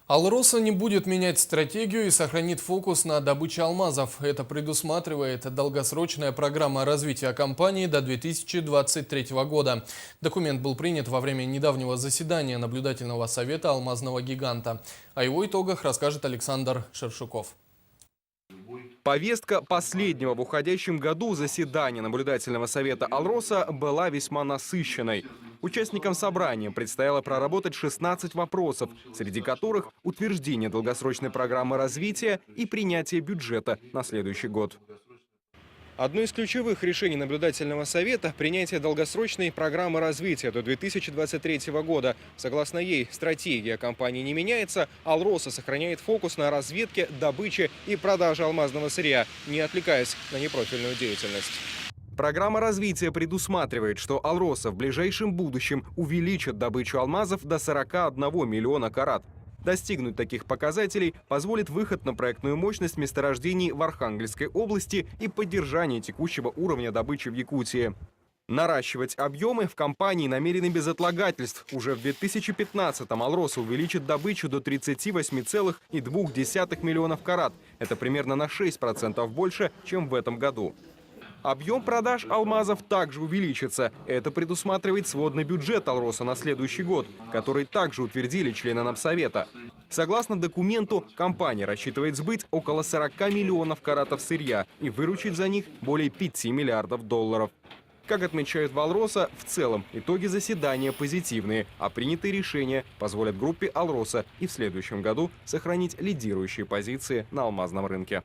Алроса не будет менять стратегию и сохранит фокус на добыче алмазов. Это предусматривает долгосрочная программа развития компании до 2023 года. Документ был принят во время недавнего заседания наблюдательного совета алмазного гиганта. О его итогах расскажет Александр Шершуков. Повестка последнего в уходящем году заседания наблюдательного совета Алроса была весьма насыщенной. Участникам собрания предстояло проработать 16 вопросов, среди которых утверждение долгосрочной программы развития и принятие бюджета на следующий год. Одно из ключевых решений наблюдательного совета – принятие долгосрочной программы развития до 2023 года. Согласно ей, стратегия компании не меняется, Алроса сохраняет фокус на разведке, добыче и продаже алмазного сырья, не отвлекаясь на непрофильную деятельность. Программа развития предусматривает, что Алроса в ближайшем будущем увеличит добычу алмазов до 41 миллиона карат. Достигнуть таких показателей позволит выход на проектную мощность месторождений в Архангельской области и поддержание текущего уровня добычи в Якутии. Наращивать объемы в компании намерены без отлагательств. Уже в 2015-м Алроса увеличит добычу до 38,2 миллионов карат. Это примерно на 6% больше, чем в этом году. Объем продаж алмазов также увеличится. Это предусматривает сводный бюджет Алроса на следующий год, который также утвердили члены Напсовета. Согласно документу, компания рассчитывает сбыть около 40 миллионов каратов сырья и выручить за них более 5 миллиардов долларов. Как отмечают в Алроса, в целом итоги заседания позитивные, а принятые решения позволят группе Алроса и в следующем году сохранить лидирующие позиции на алмазном рынке.